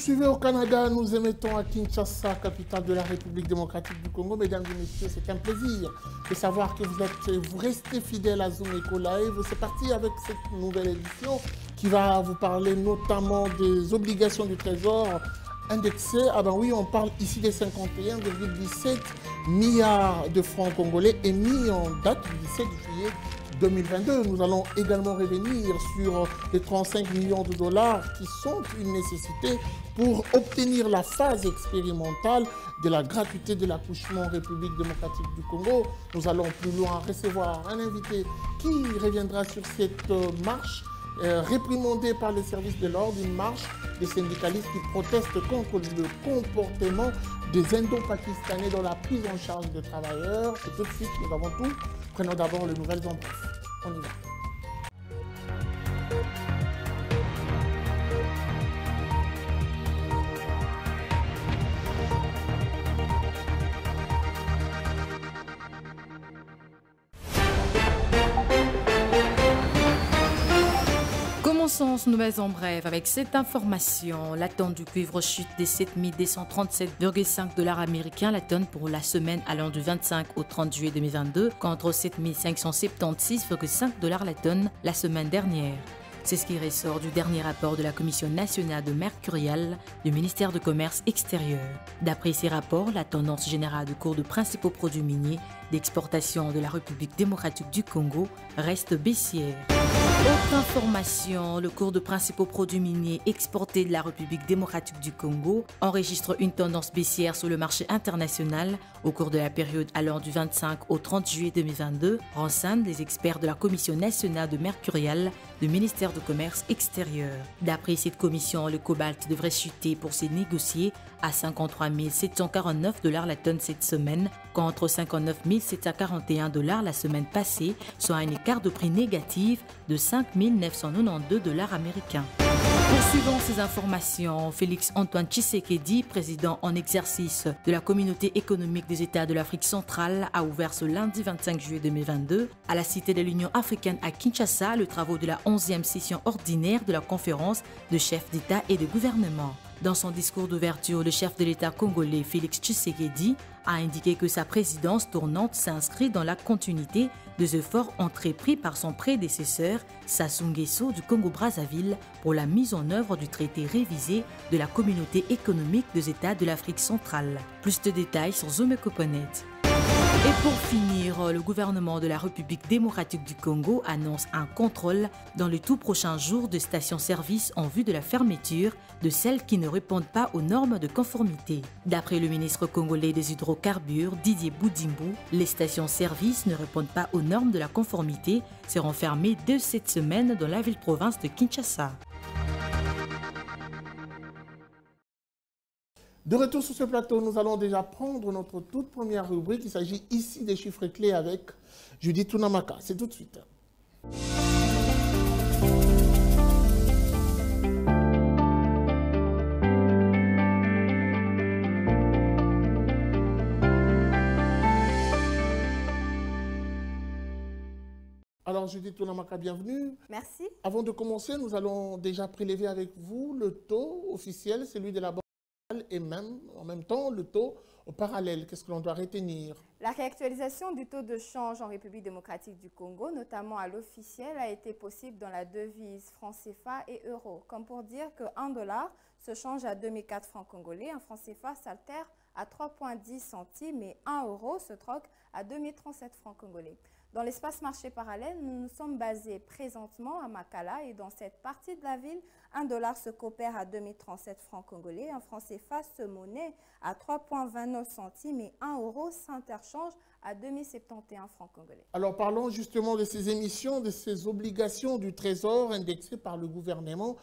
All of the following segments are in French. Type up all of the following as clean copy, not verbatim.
suivez au Canada, nous émettons à Kinshasa, capitale de la République démocratique du Congo. Mesdames et messieurs, c'est un plaisir de savoir que vous restez fidèles à Zoom Eco Live. C'est parti avec cette nouvelle édition qui va vous parler notamment des obligations du Trésor indexées. Ah ben oui, on parle ici des 51,17 milliards de francs congolais émis en date du 17 juillet 2022. Nous allons également revenir sur les 35 millions de dollars qui sont une nécessité pour obtenir la phase expérimentale de la gratuité de l'accouchement en République démocratique du Congo. Nous allons plus loin recevoir un invité qui reviendra sur cette marche réprimandée par les services de l'ordre, une marche des syndicalistes qui protestent contre le comportement des Indo-Pakistanais dans la prise en charge de travailleurs. Et tout de suite, nous avons tout. Prenons d'abord les nouvelles en bref. On y va. Commençons ce nouvelles en bref avec cette information. La tonne du cuivre chute des 7 237,5 $ américains la tonne pour la semaine allant du 25 au 30 juillet 2022 contre 7 576,5 $ la tonne la semaine dernière. C'est ce qui ressort du dernier rapport de la Commission nationale de mercurial du ministère du Commerce extérieur. D'après ces rapports, la tendance générale du cours de principaux produits miniers d'exportation de la République démocratique du Congo reste baissière. Autre information, le cours de principaux produits miniers exportés de la République démocratique du Congo enregistre une tendance baissière sur le marché international au cours de la période allant du 25 au 30 juillet 2022, renseignent les experts de la Commission nationale de mercurial du ministère du Commerce extérieur. D'après cette commission, le cobalt devrait chuter pour se négocier à 53 749 $ la tonne cette semaine contre 59 741 $ la semaine passée, soit un écart de prix négatif de 5 992 $ américains. Poursuivons ces informations, Félix Antoine Tshisekedi, président en exercice de la Communauté économique des États de l'Afrique centrale, a ouvert ce lundi 25 juillet 2022 à la Cité de l'Union africaine à Kinshasa les travaux de la 11e session ordinaire de la conférence de chefs d'État et de gouvernement. Dans son discours d'ouverture, le chef de l'État congolais Félix Tshisekedi a indiqué que sa présidence tournante s'inscrit dans la continuité des efforts entrepris par son prédécesseur Sassou Nguesso du Congo-Brazzaville pour la mise en œuvre du traité révisé de la Communauté économique des États de l'Afrique centrale. Plus de détails sur Zoom Ecoponet. Et pour finir, le gouvernement de la République démocratique du Congo annonce un contrôle dans les tout prochains jours de stations-service en vue de la fermeture de celles qui ne répondent pas aux normes de conformité. D'après le ministre congolais des hydrocarbures, Didier Boudimbo, les stations-service ne répondent pas aux normes de la conformité seront fermées dès cette semaine dans la ville-province de Kinshasa. De retour sur ce plateau, nous allons déjà prendre notre toute première rubrique. Il s'agit ici des chiffres clés avec Judith Tunamaka. C'est tout de suite. Alors Judith Tunamaka, bienvenue. Merci. Avant de commencer, nous allons déjà prélever avec vous le taux officiel, celui de la banque, et même en même temps le taux au parallèle. Qu'est-ce que l'on doit retenir? La réactualisation du taux de change en République démocratique du Congo, notamment à l'officiel, a été possible dans la devise franc CFA et euro. Comme pour dire que 1 dollar se change à 2004 francs congolais, un franc CFA s'altère à 3,10 centimes et 1 euro se troque à 2037 francs congolais. Dans l'espace marché parallèle, nous nous sommes basés présentement à Makala et dans cette partie de la ville, 1 dollar se coopère à 2037 francs congolais, un franc CFA se monnaie à 3,29 centimes et 1 euro s'interchange à 2071 francs congolais. Alors parlons justement de ces émissions, de ces obligations du Trésor indexées par le gouvernement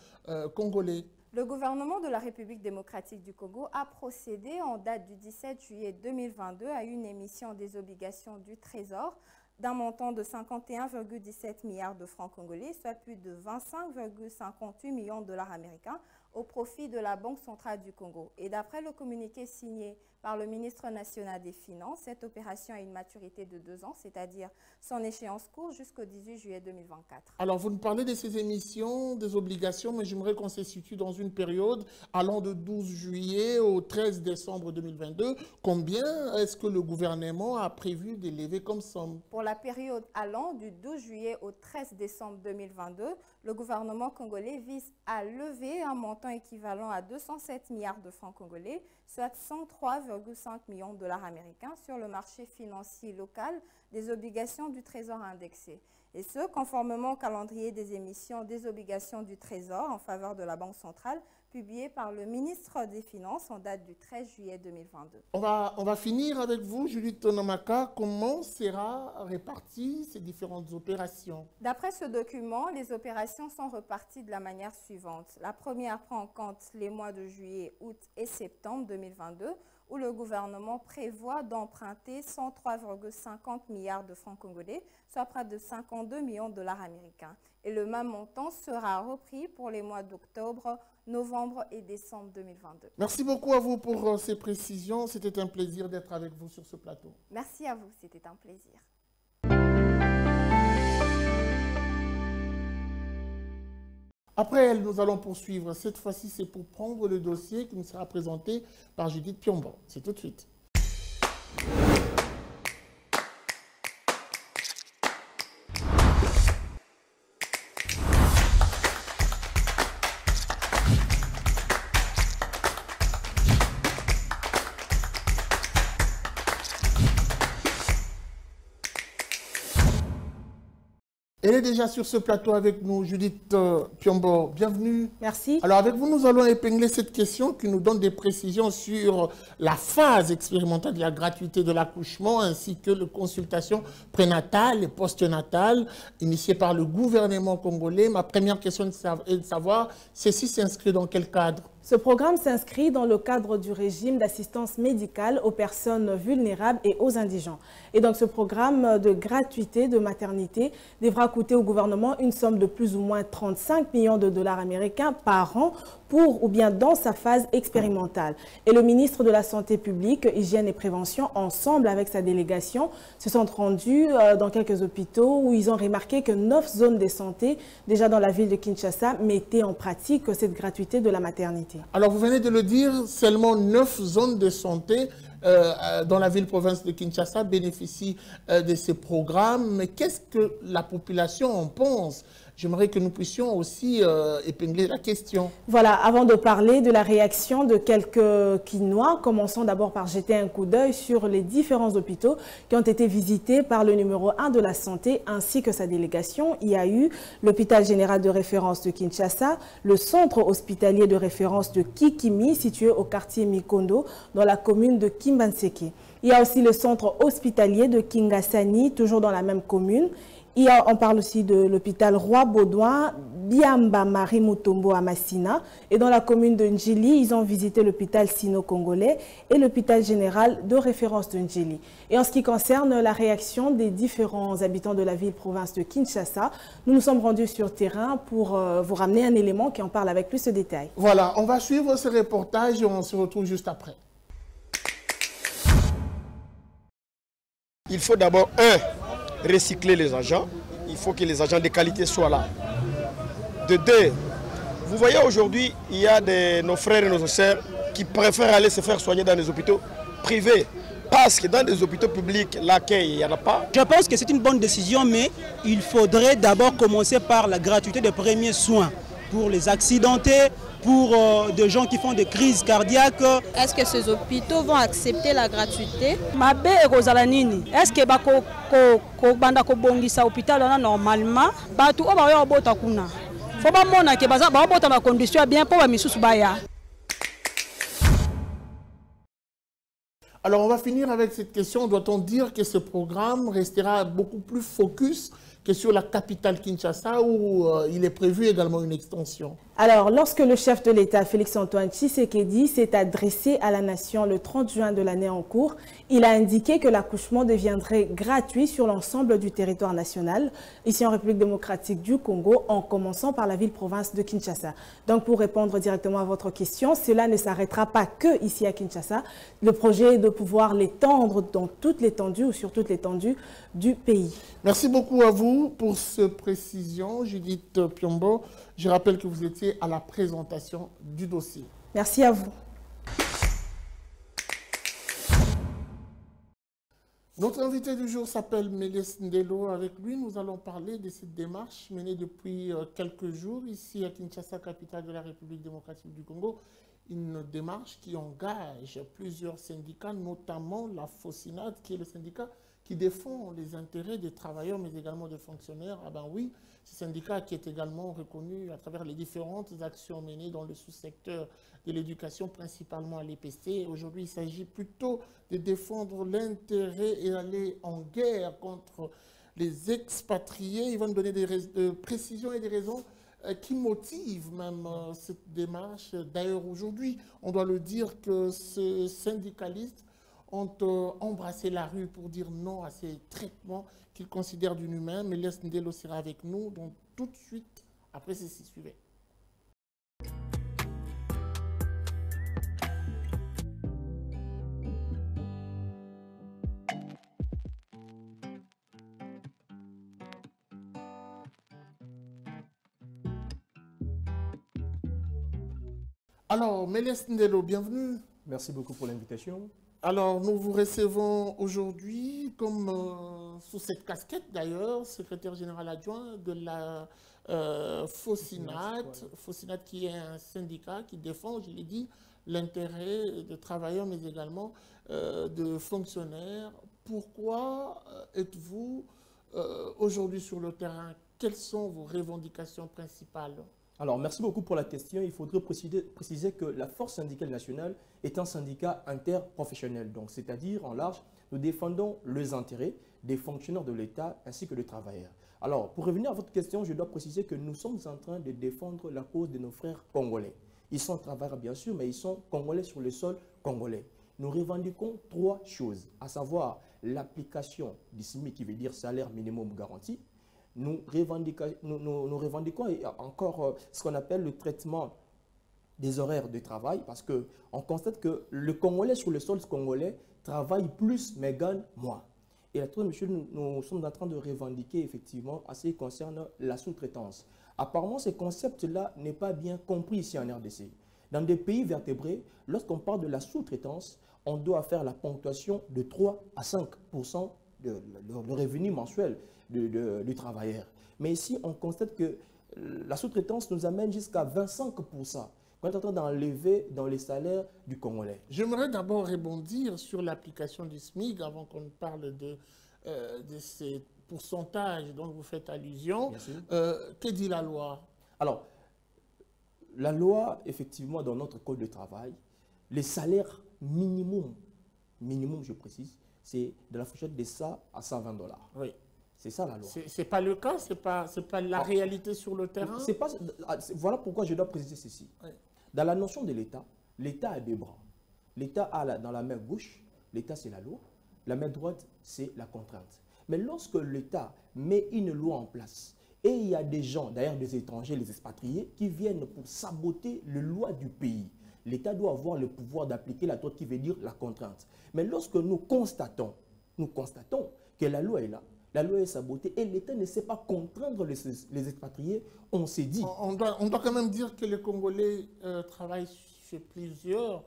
congolais. Le gouvernement de la République démocratique du Congo a procédé en date du 17 juillet 2022 à une émission des obligations du Trésor d'un montant de 51,17 milliards de francs congolais, soit plus de 25,58 millions de dollars américains, au profit de la Banque centrale du Congo. Et d'après le communiqué signé par par le ministre national des Finances. Cette opération a une maturité de 2 ans, c'est-à-dire son échéance court jusqu'au 18 juillet 2024. Alors, vous nous parlez de ces émissions, des obligations, mais j'aimerais qu'on se situe dans une période allant de 12 juillet au 13 décembre 2022. Combien est-ce que le gouvernement a prévu d'élever comme somme? Pour la période allant du 12 juillet au 13 décembre 2022, le gouvernement congolais vise à lever un montant équivalent à 207 milliards de francs congolais, soit 103,5 millions de dollars américains sur le marché financier local des obligations du Trésor indexées. Et ce, conformément au calendrier des émissions des obligations du Trésor en faveur de la Banque centrale, publié par le ministre des Finances en date du 13 juillet 2022. On va finir avec vous, Judith Tonomaka. Comment sera réparties ces différentes opérations? D'après ce document, les opérations sont reparties de la manière suivante. La première prend en compte les mois de juillet, août et septembre 2022, où le gouvernement prévoit d'emprunter 103,50 milliards de francs congolais, soit près de 52 millions de dollars américains. Et le même montant sera repris pour les mois d'octobre, novembre et décembre 2022. Merci beaucoup à vous pour ces précisions. C'était un plaisir d'être avec vous sur ce plateau. Merci à vous, c'était un plaisir. Après elle, nous allons poursuivre. Cette fois-ci, c'est pour prendre le dossier qui nous sera présenté par Judith Piombo. C'est tout de suite. Elle est déjà sur ce plateau avec nous, Judith Piombo. Bienvenue. Merci. Alors avec vous, nous allons épingler cette question qui nous donne des précisions sur la phase expérimentale de la gratuité de l'accouchement ainsi que les consultations prénatales et postnatales initiées par le gouvernement congolais. Ma première question est de savoir, ceci s'inscrit dans quel cadre? Ce programme s'inscrit dans le cadre du régime d'assistance médicale aux personnes vulnérables et aux indigents. Et donc ce programme de gratuité de maternité devra coûter au gouvernement une somme de plus ou moins 35 millions de dollars américains par an pour ou bien dans sa phase expérimentale. Et le ministre de la Santé publique, Hygiène et Prévention, ensemble avec sa délégation, se sont rendus dans quelques hôpitaux où ils ont remarqué que 9 zones de santé, déjà dans la ville de Kinshasa, mettaient en pratique cette gratuité de la maternité. Alors vous venez de le dire, seulement 9 zones de santé dans la ville-province de Kinshasa bénéficient de ces programmes. Mais qu'est-ce que la population en pense? J'aimerais que nous puissions aussi épingler la question. Voilà, avant de parler de la réaction de quelques Kinois, commençons d'abord par jeter un coup d'œil sur les différents hôpitaux qui ont été visités par le numéro 1 de la santé ainsi que sa délégation. Il y a eu l'hôpital général de référence de Kinshasa, le centre hospitalier de référence de Kikimi, situé au quartier Mikondo, dans la commune de Kimbanseke. Il y a aussi le centre hospitalier de Kingasani, toujours dans la même commune. On parle aussi de l'hôpital Roi-Baudouin, Biamba Marie Mutombo à Massina. Et dans la commune de Ndjili, ils ont visité l'hôpital sino-congolais et l'hôpital général de référence de Ndjili. Et en ce qui concerne la réaction des différents habitants de la ville-province de Kinshasa, nous nous sommes rendus sur terrain pour vous ramener un élément qui en parle avec plus de détails. Voilà, on va suivre ce reportage et on se retrouve juste après. Il faut d'abord, recycler les agents. Il faut que les agents de qualité soient là. De 2, vous voyez aujourd'hui, il y a nos frères et nos sœurs qui préfèrent aller se faire soigner dans des hôpitaux privés. Parce que dans des hôpitaux publics, l'accueil, il n'y en a pas. Je pense que c'est une bonne décision, mais il faudrait d'abord commencer par la gratuité des premiers soins pour les accidentés, pour des gens qui font des crises cardiaques. Est-ce que ces hôpitaux vont accepter la gratuité? Est-ce que banda ko bongisa hôpital normalement batu oba bota kuna faut ba mona ke baza ba bota ma condition bien pour ba misusu baya. Alors, on va finir avec cette question. Doit-on dire que ce programme restera beaucoup plus focus que sur la capitale Kinshasa, où il est prévu également une extension? Alors, lorsque le chef de l'État, Félix-Antoine Tshisekedi, s'est adressé à la nation le 30 juin de l'année en cours, il a indiqué que l'accouchement deviendrait gratuit sur l'ensemble du territoire national, ici en République démocratique du Congo, en commençant par la ville-province de Kinshasa. Donc, pour répondre directement à votre question, cela ne s'arrêtera pas que ici à Kinshasa. Le projet est de pouvoir l'étendre dans toute l'étendue ou sur toute l'étendue du pays. Merci beaucoup à vous pour cette précision, Judith Piombo. Je rappelle que vous étiez à la présentation du dossier. Merci à vous. Notre invité du jour s'appelle Méliès Ndelo. Avec lui, nous allons parler de cette démarche menée depuis quelques jours ici à Kinshasa, capitale de la République démocratique du Congo. Une démarche qui engage plusieurs syndicats, notamment la FOSINAD, qui est le syndicat qui défend les intérêts des travailleurs, mais également des fonctionnaires. Ah ben oui, ce syndicat qui est également reconnu à travers les différentes actions menées dans le sous-secteur de l'éducation, principalement à l'EPC. Aujourd'hui, il s'agit plutôt de défendre l'intérêt et aller en guerre contre les expatriés. Il va nous donner des précisions et des raisons qui motivent même cette démarche. D'ailleurs, aujourd'hui, on doit le dire que ce syndicaliste ont embrassé la rue pour dire non à ces traitements qu'ils considèrent d'inhumains. Mais Méliès Ndelo sera avec nous donc tout de suite après ceci. Suivez. Alors, Méliès Ndelo, bienvenue. Merci beaucoup pour l'invitation. Alors, nous vous recevons aujourd'hui, comme sous cette casquette d'ailleurs, secrétaire général adjoint de la FOSINAD, FOSINAD qui est un syndicat qui défend, je l'ai dit, l'intérêt des travailleurs, mais également de fonctionnaires. Pourquoi êtes-vous aujourd'hui sur le terrain? Quelles sont vos revendications principales? Alors, merci beaucoup pour la question. Il faudrait préciser que la Force syndicale nationale est un syndicat interprofessionnel. Donc, c'est-à-dire, en large, nous défendons les intérêts des fonctionnaires de l'État ainsi que des travailleurs. Alors, pour revenir à votre question, je dois préciser que nous sommes en train de défendre la cause de nos frères congolais. Ils sont travailleurs, bien sûr, mais ils sont congolais sur le sol congolais. Nous revendiquons trois choses, à savoir l'application du SMIC, qui veut dire salaire minimum garanti. Nous revendiquons encore ce qu'on appelle le traitement des horaires de travail, parce qu'on constate que le Congolais sur le sol congolais travaille plus mais gagne moins. Et la troisième chose, nous sommes en train de revendiquer effectivement à ce qui concerne la sous-traitance. Apparemment, ce concept-là n'est pas bien compris ici en RDC. Dans des pays vertébrés, lorsqu'on parle de la sous-traitance, on doit faire la ponctuation de 3 à 5% de revenu mensuel du travailleur. Mais ici, on constate que la sous-traitance nous amène jusqu'à 25%. On est en train d'enlever dans les salaires du Congolais. J'aimerais d'abord rebondir sur l'application du SMIC avant qu'on parle de ces pourcentages dont vous faites allusion. Que dit la loi? Alors, la loi, effectivement, dans notre code de travail, les salaires minimum, je précise, c'est de la fourchette de ça à 120 $. Oui. C'est ça la loi. Ce n'est pas le cas, ce n'est pas la réalité sur le terrain. Voilà pourquoi je dois préciser ceci. Oui. Dans la notion de l'État, l'État a deux bras. L'État a dans la main gauche, l'État c'est la loi, la main droite c'est la contrainte. Mais lorsque l'État met une loi en place, et il y a des gens, d'ailleurs des étrangers, les expatriés, qui viennent pour saboter les lois du pays, l'État doit avoir le pouvoir d'appliquer la loi qui veut dire la contrainte. Mais lorsque nous constatons que la loi est là, la loi est sabotée et l'État ne sait pas contraindre les expatriés, on s'est dit... On doit quand même dire que les Congolais travaillent chez plusieurs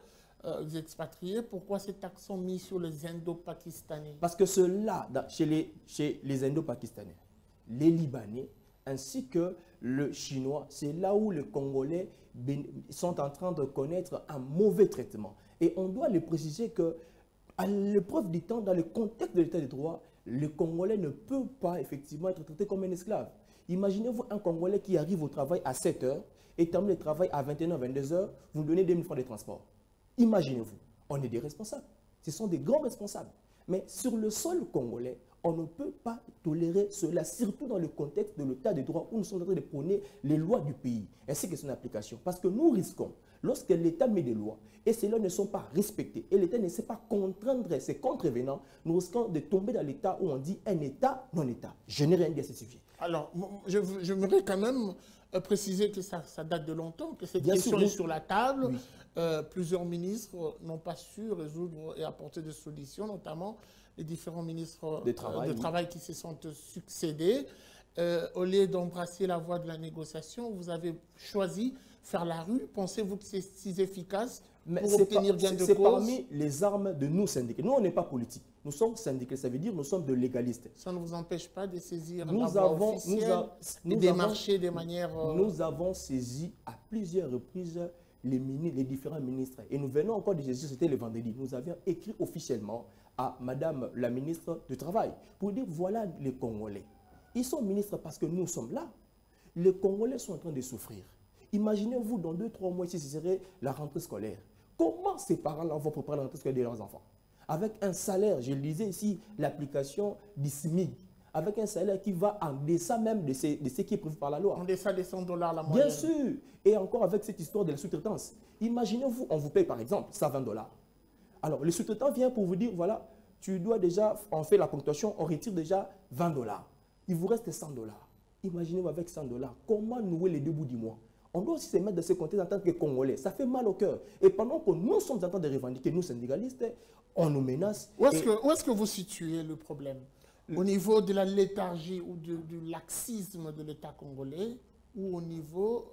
expatriés. Pourquoi cet accent mis sur les Indo-Pakistanais? Parce que ceux-là, chez les Indo-Pakistanais, les Libanais, ainsi que le Chinois, c'est là où les Congolais sont en train de connaître un mauvais traitement. Et on doit le préciser que, à l'épreuve du temps, dans le contexte de l'état de droit, le Congolais ne peut pas effectivement être traité comme un esclave. Imaginez-vous un Congolais qui arrive au travail à 7 h et termine le travail à 21 h, 22 h, vous lui donnez 2 000 francs de transport. Imaginez-vous, on est des responsables. Ce sont des grands responsables. Mais sur le sol congolais, on ne peut pas tolérer cela, surtout dans le contexte de l'état de droit où nous sommes en train de prôner les lois du pays, ainsi que son application. Parce que nous risquons, lorsque l'État met des lois, et celles-là ne sont pas respectées, et l'État ne sait pas contraindre ses contrevenants, nous risquons de tomber dans l'état où on dit un État, non-État. Je n'ai rien dit à ce sujet. Alors, je voudrais quand même préciser que ça date de longtemps, que cette question est sur la table. Oui. Plusieurs ministres n'ont pas su résoudre et apporter des solutions, notamment les différents ministres de travail qui se sont succédés. Au lieu d'embrasser la voie de la négociation, vous avez choisi faire la rue. Pensez-vous que c'est si efficace pour obtenir gain de cause? C'est parmi les armes de nous syndiqués. Nous, on n'est pas politique. Nous sommes syndiqués. Ça veut dire que nous sommes de légalistes. Ça ne vous empêche pas de saisir la voie officielle et démarcher de manière... Nous avons saisi à plusieurs reprises les différents ministres. Et nous venons encore de saisir, c'était le vendredi. Nous avions écrit officiellement à Madame la ministre du Travail pour dire voilà les Congolais. Ils sont ministres parce que nous sommes là. Les Congolais sont en train de souffrir. Imaginez-vous dans 2-3 mois, si ce serait la rentrée scolaire. Comment ces parents-là vont préparer la rentrée scolaire de leurs enfants? Avec un salaire, je le disais ici, l'application du SMIC, avec un salaire qui va en deçà même de ce qui est prévu par la loi. En deçà des $100 la moyenne. Bien sûr. Et encore avec cette histoire de la sous-traitance. Imaginez-vous, on vous paye par exemple ça $20. Alors le sous-traitant vient pour vous dire, voilà, tu dois déjà, on fait la ponctuation, on retire déjà $20. Il vous reste $100. Imaginez-vous avec $100, comment nouer les deux bouts du mois? On doit aussi se mettre dans ce contexte en tant que Congolais. Ça fait mal au cœur. Et pendant que nous sommes en train de revendiquer, nous syndicalistes, on nous menace. Où est-ce que vous situez le problème? Au niveau de la léthargie ou du laxisme de l'État congolais, ou au niveau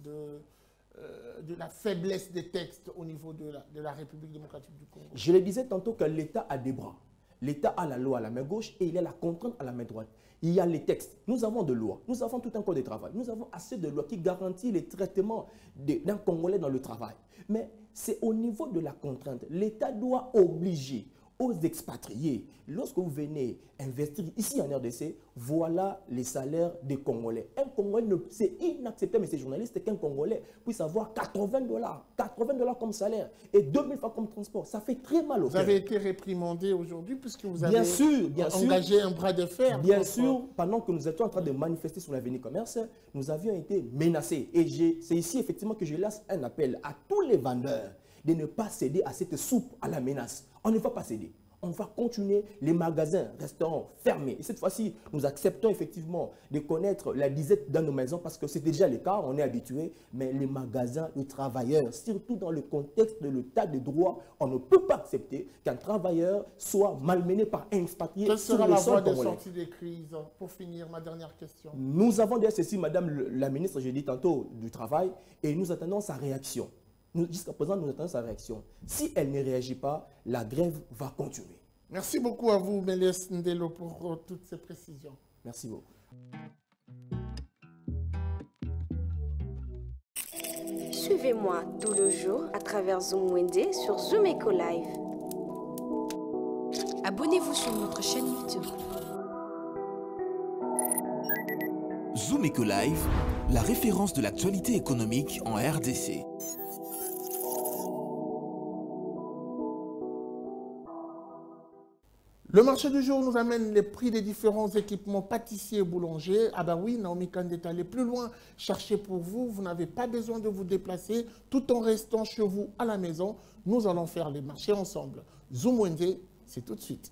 de la faiblesse des textes au niveau de la République démocratique du Congo? Je le disais tantôt que l'État a des bras. L'État a la loi à la main gauche et il a la contrainte à la main droite. Il y a les textes. Nous avons de lois. Nous avons tout un code de travail. Nous avons assez de lois qui garantissent les traitements d'un Congolais dans le travail. Mais c'est au niveau de la contrainte. L'État doit obliger aux expatriés, lorsque vous venez investir ici en RDC, voilà les salaires des Congolais. Un Congolais, c'est inacceptable, mais ces journalistes, qu'un Congolais puisse avoir $80 comme salaire et 2000 francs comme transport. Ça fait très mal au cœur. Vous avez été réprimandé aujourd'hui puisque vous avez engagé un bras de fer. Bien sûr, pendant que nous étions en train de manifester sur l'avenue Commerce, nous avions été menacés. Et c'est ici effectivement que je lance un appel à tous les vendeurs de ne pas céder à cette soupe à la menace. On ne va pas céder. On va continuer, les magasins resteront fermés. Et cette fois-ci, nous acceptons effectivement de connaître la disette dans nos maisons parce que c'est déjà le cas, on est habitué. Mais les magasins, les travailleurs, surtout dans le contexte de l'état de droit, on ne peut pas accepter qu'un travailleur soit malmené par un expatrié. Quelle sera la voie de sortie des crises? Pour finir, ma dernière question. Nous avons déjà ceci, Madame la ministre, j'ai dit tantôt, du Travail, et nous attendons sa réaction. Jusqu'à présent, nous attendons sa réaction. Si elle ne réagit pas, la grève va continuer. Merci beaucoup à vous, Méliès Ndelo, pour toutes ces précisions. Merci beaucoup. Suivez-moi tout le jour à travers Zoom Wende sur Zoom Eco Live. Abonnez-vous sur notre chaîne YouTube. Zoom Eco Live, la référence de l'actualité économique en RDC. Le marché du jour nous amène les prix des différents équipements pâtissiers et boulangers. Ah ben oui, Naomi Kande est allée plus loin chercher pour vous. Vous n'avez pas besoin de vous déplacer tout en restant chez vous à la maison. Nous allons faire les marchés ensemble. Zoom Wende, c'est tout de suite.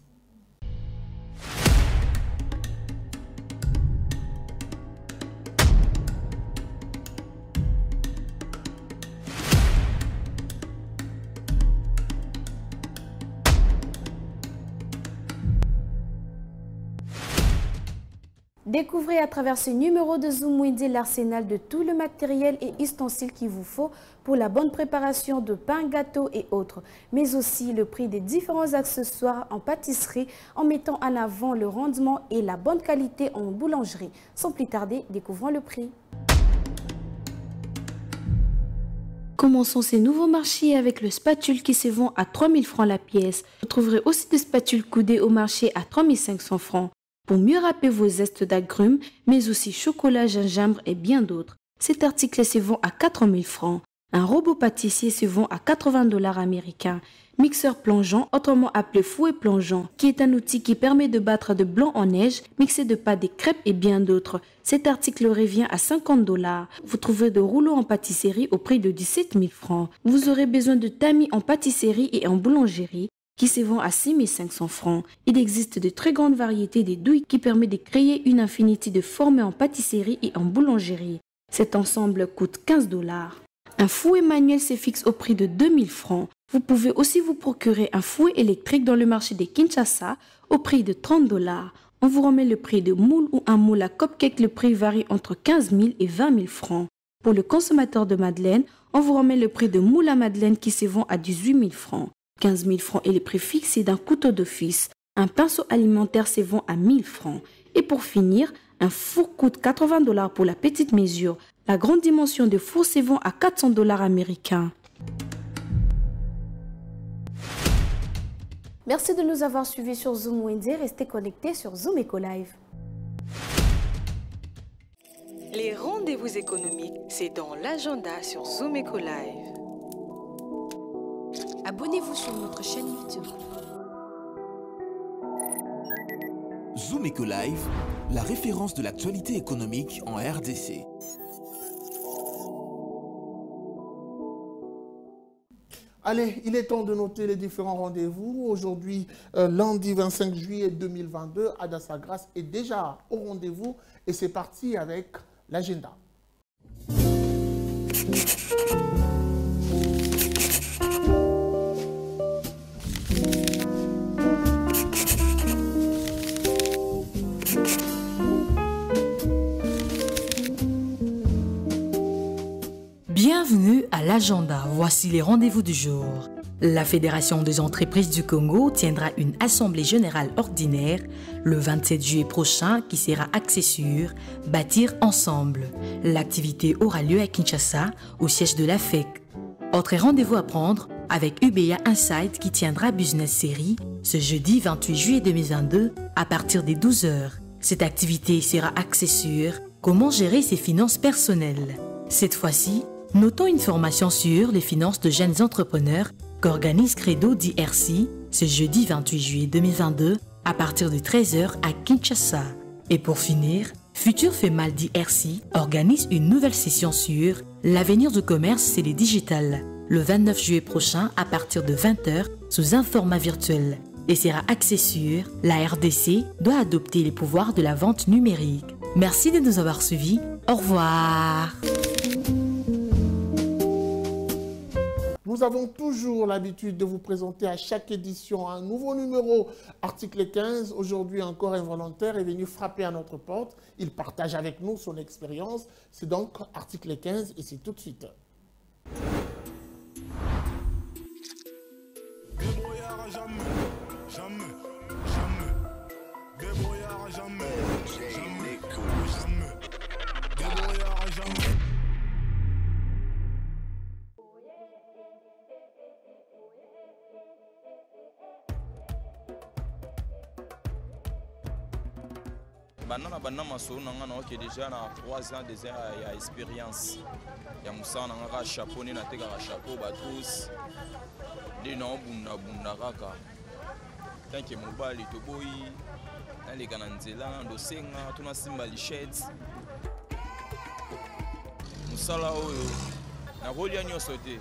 Découvrez à travers ce numéro de Zoom Wende l'arsenal de tout le matériel et ustensiles qu'il vous faut pour la bonne préparation de pain, gâteaux et autres, mais aussi le prix des différents accessoires en pâtisserie en mettant en avant le rendement et la bonne qualité en boulangerie. Sans plus tarder, découvrons le prix. Commençons ces nouveaux marchés avec le spatule qui se vend à 3 000 francs la pièce. Vous trouverez aussi des spatules coudées au marché à 3 500 francs. Pour mieux râper vos zestes d'agrumes, mais aussi chocolat, gingembre et bien d'autres. Cet article se vend à 4 000 francs. Un robot pâtissier se vend à $80 américains. mixeur plongeant, autrement appelé fouet plongeant, qui est un outil qui permet de battre de blanc en neige, mixer de pâte, des crêpes et bien d'autres. Cet article revient à 50 $. Vous trouverez de rouleaux en pâtisserie au prix de 17 000 francs. Vous aurez besoin de tamis en pâtisserie et en boulangerie, qui se vend à 6 500 francs. Il existe de très grandes variétés de douilles qui permettent de créer une infinité de formes en pâtisserie et en boulangerie. Cet ensemble coûte 15 $. Un fouet manuel se fixe au prix de 2 000 francs. Vous pouvez aussi vous procurer un fouet électrique dans le marché de Kinshasa au prix de 30 $. On vous remet le prix de moule ou un moule à cupcake. Le prix varie entre 15 000 et 20 000 francs. Pour le consommateur de madeleine, on vous remet le prix de moule à madeleine qui se vend à 18 000 francs. 15 000 francs est le prix fixé d'un couteau d'office. Un pinceau alimentaire se vend à 1 000 francs. Et pour finir, un four coûte 80 $ pour la petite mesure. La grande dimension de four se vend à 400 $ américains. Merci de nous avoir suivis sur Zoom Wednesday. Restez connectés sur Zoom Eco Live. Les rendez-vous économiques, c'est dans l'agenda sur Zoom Eco Live. Abonnez-vous sur notre chaîne YouTube. Zoom Eco Live, la référence de l'actualité économique en RDC. Allez, il est temps de noter les différents rendez-vous. Aujourd'hui, lundi 25 juillet 2022, Adassa Grace est déjà au rendez-vous et c'est parti avec l'agenda. Bienvenue à l'agenda, voici les rendez-vous du jour. La Fédération des entreprises du Congo tiendra une assemblée générale ordinaire le 27 juillet prochain qui sera axée sur « Bâtir ensemble ». L'activité aura lieu à Kinshasa, au siège de la FEC. Autre rendez-vous à prendre avec UBA Insight qui tiendra Business Série ce jeudi 28 juillet 2022 à partir des 12 h. Cette activité sera axée sur « Comment gérer ses finances personnelles ». Cette fois-ci, notons une formation sur les finances de jeunes entrepreneurs qu'organise Credo DRC ce jeudi 28 juillet 2022 à partir de 13 h à Kinshasa. Et pour finir, Futur Femal DRC organise une nouvelle session sur l'avenir du commerce et les digital le 29 juillet prochain à partir de 20 h sous un format virtuel et sera axé sur la RDC doit adopter les pouvoirs de la vente numérique. Merci de nous avoir suivis. Au revoir. Nous avons toujours l'habitude de vous présenter à chaque édition un nouveau numéro. Article 15, aujourd'hui encore un volontaire est venu frapper à notre porte. Il partage avec nous son expérience. C'est donc Article 15 et c'est tout de suite. Débrouillard jamais, jamais, jamais. Débrouillard jamais, jamais, jamais. Débrouillard jamais. Bana maso nanga na oke déjà na 3 ans déjà ya expérience ya musana nanga chapeau ni na teka chapeau ba tous de na bunda kaka tanke mobali to boy na le kana nzela ndo senga tuna simba lichette musala oyo na rolia nyoso te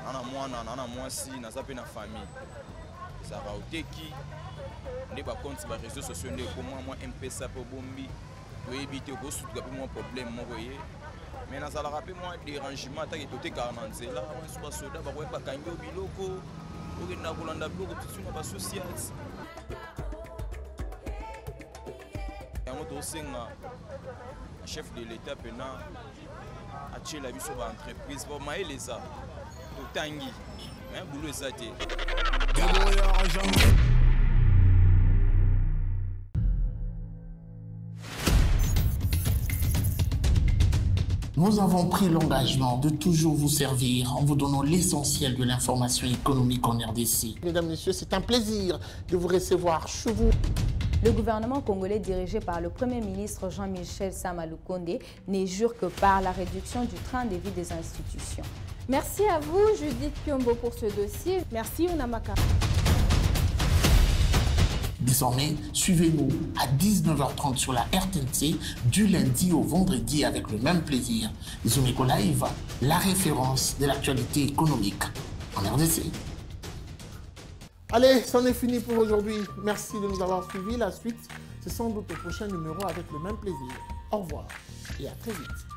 ana mwana na mwasi na zape na famille ça va oteki les comptes sur les réseaux sociaux moi M-Pesa pour bombi pour éviter que vous ayez un problème mais dans la rappel moi dérangement tant que côté 40 là on soit soda ba ko pas kanyo biloko pour na kolanda biloko tout sur ba social yango to senga chef de l'état pena a la biso ba entreprise pour maïler ça to tangi mais boulot ça té Nous avons pris l'engagement de toujours vous servir en vous donnant l'essentiel de l'information économique en RDC. Mesdames, Messieurs, c'est un plaisir de vous recevoir chez vous. Le gouvernement congolais dirigé par le Premier ministre Jean-Michel Sama Lukonde n'est jure que par la réduction du train de vie des institutions. Merci à vous, Judith Piombo, pour ce dossier. Merci, Unamaka. Désormais, suivez-nous à 19h30 sur la RTNC du lundi au vendredi avec le même plaisir. Zoom Live, la référence de l'actualité économique en RDC. Allez, c'en est fini pour aujourd'hui. Merci de nous avoir suivis. La suite, c'est sans doute au prochain numéro avec le même plaisir. Au revoir et à très vite.